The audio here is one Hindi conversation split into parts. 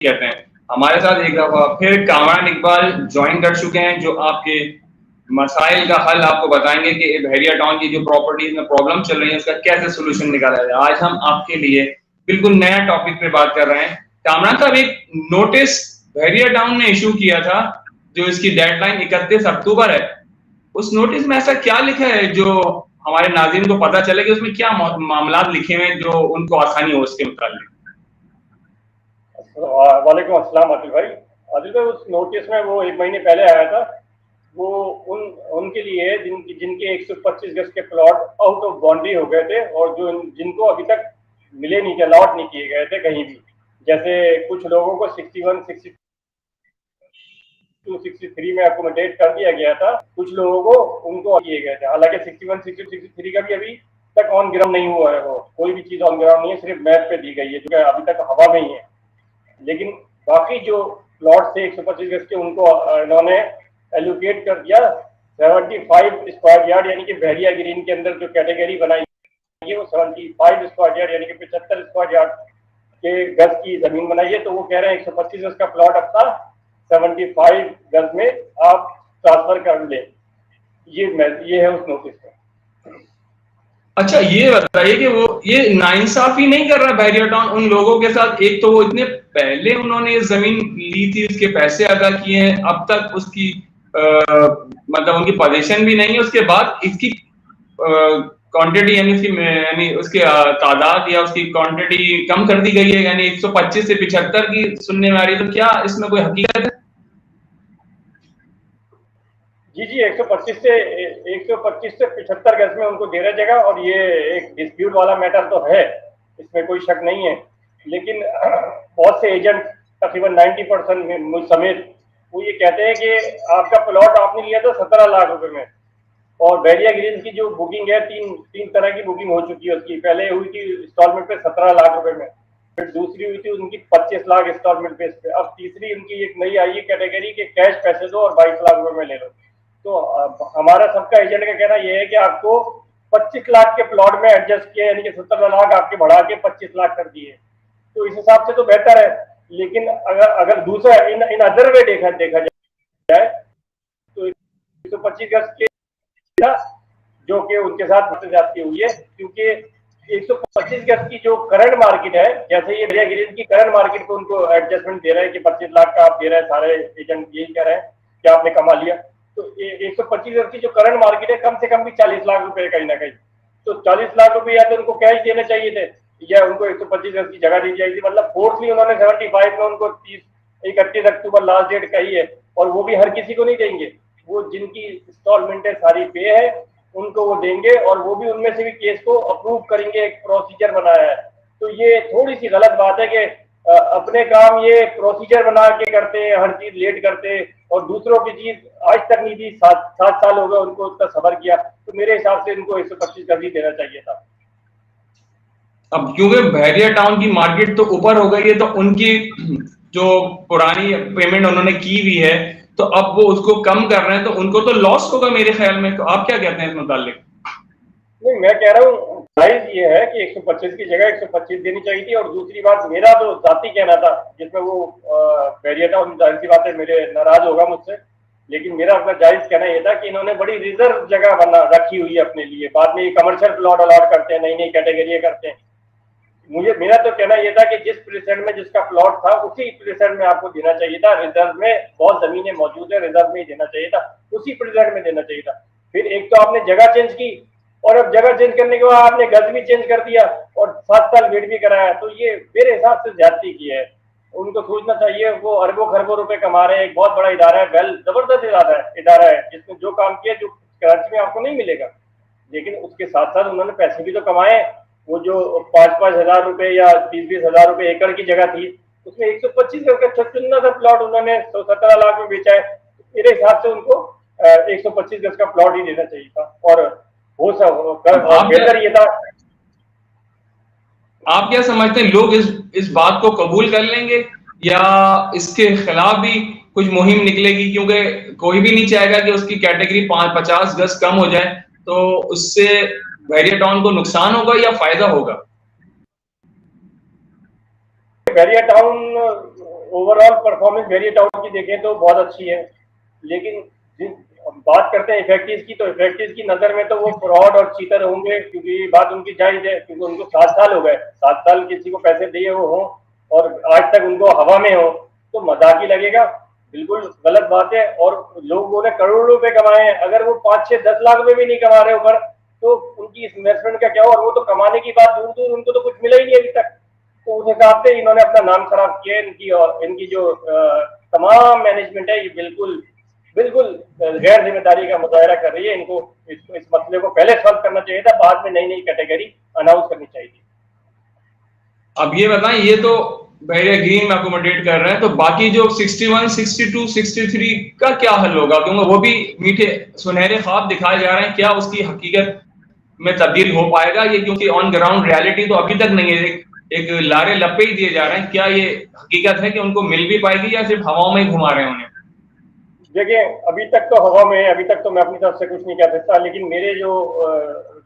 कहते हैं। हमारे साथ एक दफा फिर कामरान इकबाल ज्वाइन कर चुके हैं, जो आपके मसाइल का हल आपको बताएंगे कि बहरिया टाउन की जो प्रॉपर्टीज में प्रॉब्लम चल रही है उसका कैसे सोल्यूशन निकाला जाए। आज हम आपके लिए बिल्कुल नया टॉपिक पे बात कर रहे हैं। कामरान साहब, एक नोटिस बहरिया टाउन ने इशू किया था, जो इसकी डेडलाइन 31 अक्टूबर है। उस नोटिस में ऐसा क्या लिखा है जो हमारे नाज़रीन को पता चले कि उसमें क्या मामला लिखे हुए हैं जो उनको आसानी हो उसके मुताबिक? वालेकुम अस्सलाम आदिल भाई। उस नोटिस में वो 1 महीने पहले आया था, वो उनके लिए है जिनके 125 गज के प्लॉट आउट ऑफ बाउंड्री हो गए थे और जिनको अभी तक मिले नहीं थे, अलॉट नहीं किए गए थे कहीं भी। जैसे कुछ लोगों को 61, 62, 63 में अकोमोडेट कर दिया गया था, कुछ लोगों को उनको किए गए थे। हालांकि 61, 62, 63 का भी अभी तक ऑन ग्राउंड नहीं हुआ है, वो कोई भी चीज ऑन ग्राउंड नहीं है, सिर्फ मैप पे दी गई है, जो अभी तक हवा में ही है। लेकिन बाकी जो प्लॉट थे 125 गज के, उनको इन्होंने एलोकेट कर दिया 75 स्क्वायर यार्ड, यानी कि बहरिया ग्रीन के अंदर जो कैटेगरी बनाई है वो 75 स्क्वायर यार्ड यानी कि 75 स्क्वायर यार्ड के गज की जमीन बनाई है। तो वो कह रहे हैं 125 गज का प्लॉट अपना 75 गज में आप ट्रांसफर कर ले। ये है उस नोटिस में। अच्छा, ये बताइए कि वो ये नाइंसाफी नहीं कर रहा बहरिया टाउन उन लोगों के साथ? एक तो वो इतने पहले उन्होंने ये जमीन ली थी, उसके पैसे अदा किए हैं, अब तक उसकी मतलब उनकी पोजीशन भी नहीं है। उसके बाद इसकी क्वांटिटी यानी उसकी तादाद या उसकी क्वांटिटी कम कर दी गई है, यानी 125 से 75 की सुनने में आ रही है। तो क्या इसमें कोई हकीकत है? जी, 125 से 75 गज में उनको दे रहा जगह, और ये एक डिस्प्यूट वाला मैटर तो है, इसमें कोई शक नहीं है। लेकिन बहुत से एजेंट तकरीबन 90% मुझ समेत वो ये कहते हैं कि आपका प्लॉट आपने लिया था 17 लाख रुपए में, और बहरिया ग्रीन की जो बुकिंग है, तीन तरह की बुकिंग हो चुकी है उसकी। पहले हुई थी इंस्टॉलमेंट पे 17 लाख रुपए में, फिर दूसरी हुई थी उनकी 25 लाख इंस्टॉलमेंट बेस पे, अब तीसरी उनकी एक नई आई है कैटेगरी के कैश पैसे दो और 22 लाख रुपए में ले लो। तो हमारा सबका एजेंट का कहना यह है कि आपको 25 लाख के प्लॉट में एडजस्ट किया, यानी कि 17 लाख आपके बढ़ा के 25 लाख कर दिए, तो इस हिसाब से तो बेहतर है। लेकिन अगर दूसरा इन अदर वे देखा जाए तो 125 गज के जो कि उनके साथ जाती हुई है, क्योंकि 125 गज की जो करंट मार्केट है, जैसे ये बहरिया ग्रीन की करंट मार्केट को उनको एडजस्टमेंट दे रहे हैं कि 25 लाख का आप दे रहे हैं, सारे एजेंट यही कह रहे हैं कि आपने कमा लिया। तो 125 गज की जो करंट मार्केट है, कम से कम भी 40 लाख रुपए कहीं ना कहीं, तो 40 लाख रुपए या तो उनको कैश देने चाहिए थे या उनको 125 गज की जगह दी जाएगी। मतलब फोर्थली उन्होंने 75 में उनको 31 अक्टूबर लास्ट डेट कही है, और वो भी हर किसी को नहीं देंगे, वो जिनकी इंस्टॉलमेंट है सारी पे है उनको वो देंगे, और वो भी उनमें से भी केस को अप्रूव करेंगे, एक प्रोसीजर बनाया है। तो ये थोड़ी सी गलत बात है कि अपने काम ये प्रोसीजर बना के करते हैं, हर चीज लेट करते हैं, और दूसरों की चीज आज तक नहीं दी। 7 साल हो गए उनको उतना सबर किया, तो मेरे हिसाब से इनको 125 कर ही देना चाहिए था। अब क्योंकि बहरिया टाउन की मार्केट तो ऊपर हो गई है, तो उनकी जो पुरानी पेमेंट उन्होंने की हुई है, तो अब वो उसको कम कर रहे हैं, तो उनको तो लॉस होगा मेरे ख्याल में। तो आप क्या कहते हैं इस मुतालिक? नहीं, मैं कह रहा हूँ जायज ये है कि 125 की जगह 125 देनी चाहिए थी। और दूसरी बात, मेरा तो जाती कहना था, जिसमें वो बहरिया टाउन जाहिर सी बात है मेरे नाराज होगा मुझसे, लेकिन मेरा अपना जायज कहना यह था कि इन्होंने बड़ी रिजर्व जगह बना रखी हुई है अपने लिए। बाद में ये कमर्शियल प्लॉट अलॉट करते हैं, नई नई कैटेगरी करते हैं। मेरा तो कहना यह था कि जिस प्लेसेंट में जिसका प्लॉट था उसी प्लेसेंट में आपको देना चाहिए था। रिजर्व में बहुत जमीनें मौजूद है, रिजर्व में ही देना चाहिए था, उसी प्लेसेंट में देना चाहिए था। फिर एक तो आपने जगह चेंज की, और अब जगह चेंज करने के बाद आपने गज भी चेंज कर दिया और 7 साल वेट भी कराया, तो ये मेरे हिसाब से ज्यादती की है। उनको सोचना चाहिए, वो अरबों खरबों रुपए कमा रहे हैं, एक बहुत बड़ा इदारा है, वेल जबरदस्त इदारा है जिसमें जो काम किया जो कराची में आपको नहीं मिलेगा। लेकिन उसके साथ साथ उन्होंने पैसे भी तो कमाए। वो जो 5-5 हजार रुपए या 20-20 हजार रुपए एकड़ की जगह थी, उसमें 125 का चुनना था प्लॉट, उन्होंने 17 लाख में बेचा है। मेरे हिसाब से उनको 125 गज का प्लॉट ही देना चाहिए था, और वो सब बेहतर ये था। आप क्या समझते हैं, लोग इस बात को कबूल कर लेंगे या इसके खिलाफ भी कुछ मुहिम निकलेगी? क्योंकि कोई भी नहीं चाहेगा कि उसकी कैटेगरी 50 गज कम हो जाए, तो उससे बहरिया टाउन को नुकसान होगा या फायदा होगा? बहरिया टाउन ओवरऑल परफॉर्मेंस वेरिया टाउन की देखें तो बहुत अच्छी है, लेकिन बात करते हैं इफेक्टिव की, तो इफेक्टिव की नजर में तो वो फ्रॉड और चीटर होंगे, क्योंकि ये बात उनकी जायज है, क्योंकि उनको 7 साल हो गए, 7 साल किसी को पैसे दिए वो हो और आज तक उनको हवा में हो, तो मजाक ही लगेगा, बिल्कुल गलत बात है। और लोगों ने करोड़ों रुपए कमाए हैं, अगर वो 5, 6, 10 लाख रुपए भी नहीं कमा रहे ऊपर, तो उनकी इन्वेस्टमेंट का क्या हो, और वो तो कमाने की बात दूर दूर, उनको तो कुछ मिला ही नहीं अभी तक। तो उस हिसाब से इन्होंने अपना नाम खराब किया। इनकी और इनकी जो तमाम मैनेजमेंट है, ये बिल्कुल बिल्कुल गैर जिम्मेदारी का मुजाहरा कर रही है। इनको इस मसले को पहले सॉल्व करना चाहिए था, बाद में नई नई कैटेगरी अनाउंस करनी चाहिए थी। अब ये बताएं, ये तो बहरिया ग्रीन में अकोमोडेट कर रहे हैं, तो बाकी जो 61, 62, 63 का क्या हल होगा? क्योंकि वो भी मीठे सुनहरे ख्वाब दिखाए जा रहे हैं, क्या उसकी हकीकत में तब्दील हो पाएगा ये? क्योंकि ऑन ग्राउंड रियलिटी तो अभी तक नहीं है, एक लारे लपे ही दिए जा रहे हैं। क्या ये हकीकत है कि उनको मिल भी पाएगी या सिर्फ हवाओं में ही घुमा रहे हैं उन्हें? देखिए, अभी तक तो हवा में है, अभी तक तो मैं अपनी तरफ से कुछ नहीं कह सकता, लेकिन मेरे जो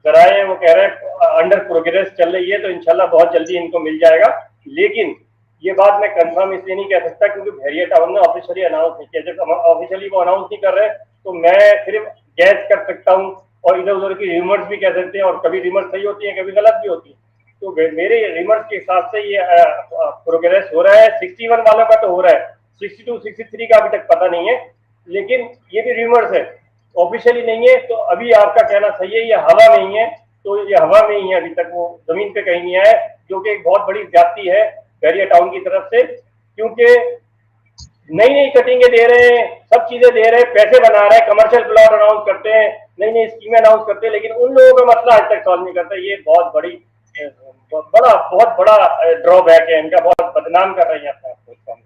जराए हैं वो कह रहे हैं अंडर प्रोग्रेस चल रही है, तो इंशाल्लाह बहुत जल्दी इनको मिल जाएगा। लेकिन ये बात मैं कंफर्म इसलिए नहीं कह सकता क्योंकि बहरिया टाउन ने ऑफिशियली अनाउंस नहीं किया। जब ऑफिशियली वो अनाउंस नहीं कर रहे तो मैं सिर्फ गैस कर सकता हूँ और इधर उधर की रिमर्स भी कह सकते हैं, और कभी रिमर्स सही होती है, कभी गलत भी होती है। तो मेरे रिमर्स के हिसाब से ये प्रोग्रेस हो रहा है। 61 वालों का तो हो रहा है, 62, 63 का अभी तक पता नहीं है, लेकिन ये भी रिमर्स है, ऑफिशियली नहीं है। तो अभी आपका कहना सही है, ये हवा में ही है, तो ये हवा में ही है, अभी तक वो जमीन पे कहीं नहीं आया, जो कि एक बहुत बड़ी ज्यादती है बहरिया टाउन की तरफ से, क्योंकि नई नई कटिंगे दे रहे हैं, सब चीजें दे रहे हैं, पैसे बना रहे हैं, कमर्शियल प्लॉट अनाउंस करते हैं, नई नई स्कीमें अनाउंस करते हैं, लेकिन उन लोगों का मसला आज तक सॉल्व नहीं करते। ये बहुत बड़ा ड्रॉबैक है इनका, बहुत बदनाम कर रही है अपने आप को।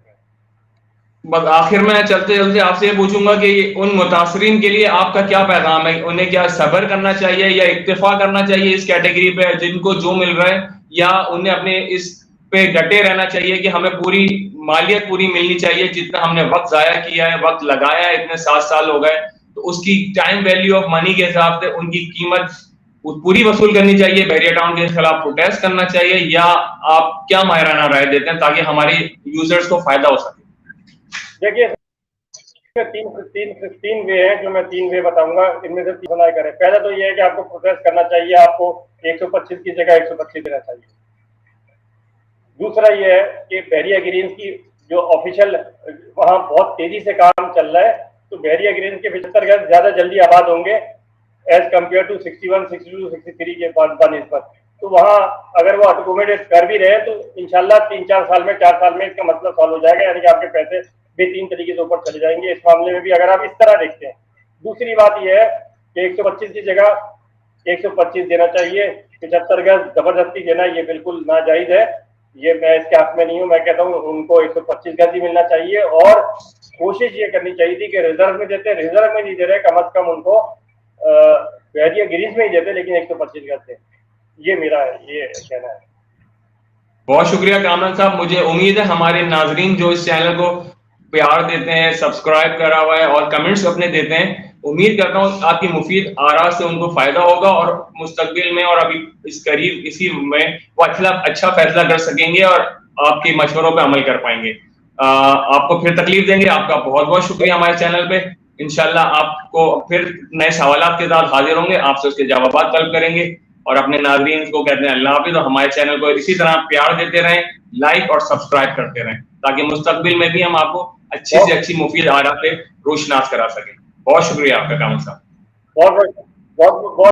बस आखिर में चलते चलते आपसे ये पूछूंगा कि उन मुतासरीन के लिए आपका क्या पैगाम है? उन्हें क्या सब्र करना चाहिए या इक्तिफा करना चाहिए इस कैटेगरी पे जिनको जो मिल रहा है, या उन्हें अपने इस पे डटे रहना चाहिए कि हमें पूरी मालियत पूरी मिलनी चाहिए, जितना हमने वक्त जाया किया है, वक्त लगाया है, इतने 7 साल हो गए, तो उसकी टाइम वैल्यू ऑफ मनी के हिसाब से उनकी कीमत पूरी वसूल करनी चाहिए, बहरिया टाउन के खिलाफ प्रोटेस्ट करना चाहिए, या आप क्या मायराना राय देते हैं ताकि हमारे यूजर्स को फायदा हो सके? देखिए, तीन वे हैं जो मैं 3 वे बताऊंगा, इनमें से 3 बनाए करें। पहला तो ये है कि आपको प्रोटेस्ट करना चाहिए, आपको 125 की जगह 125 देना चाहिए। दूसरा ये है कि बहरिया ग्रीन्स की जो ऑफिशियल वहां बहुत तेजी से काम चल रहा है, तो बहरिया ग्रीन्स के 75 घर ज्यादा जल्दी आबाद होंगे एज कम्पेयर टू 61, 62, 63 के बनस्बत। तो वहां अगर वो अकोमोडेट कर भी रहे तो इंशाल्लाह 3-4 साल में, 4 साल में इसका मतलब सॉल्व हो जाएगा, यानी कि आपके पैसे बेहतरीन तरीके से ऊपर चले जाएंगे इस मामले में भी, अगर आप इस तरह देखते हैं। दूसरी बात यह है कि 125 की जगह 125 देना चाहिए, 75 गज जबरदस्ती देना ये बिल्कुल नाजायज है, ये मैं इसके हक में नहीं हूँ। मैं कहता हूँ उनको 125 गज ही मिलना चाहिए, और कोशिश ये करनी चाहिए थी कि रिजर्व में देते, रिजर्व में नहीं दे रहे, कम अज कम उनको बहरिया ग्रीन्स में ही देते, लेकिन 125 गज दे। ये मेरा ये कहना है। बहुत शुक्रिया कामरान साहब। मुझे उम्मीद है हमारे नाजरीन जो इस चैनल को प्यार देते हैं, सब्सक्राइब करा हुआ है और कमेंट्स अपने देते हैं, उम्मीद करता हूँ आपकी मुफीद आरा से उनको फायदा होगा और मुस्तकबिल में और अभी इस करीब इसी में वो अच्छा फैसला कर सकेंगे और आपके मशवरों पे अमल कर पाएंगे। आपको फिर तकलीफ देंगे। आपका बहुत बहुत शुक्रिया हमारे चैनल पे। इंशाल्लाह आपको फिर नए सवालात के साथ हाजिर होंगे, आपसे उसके जवाब तलब करेंगे, और अपने नाज़रीन को कहते हैं अल्लाह हाफिज़। और हमारे चैनल को इसी तरह प्यार देते रहें, लाइक और सब्सक्राइब करते रहें, ताकि मुस्तकबिल में भी हम आपको अच्छी से अच्छी मुफीद आरा पे रोशनास करा सकें। बहुत शुक्रिया आपका कामरान साहब। बहुत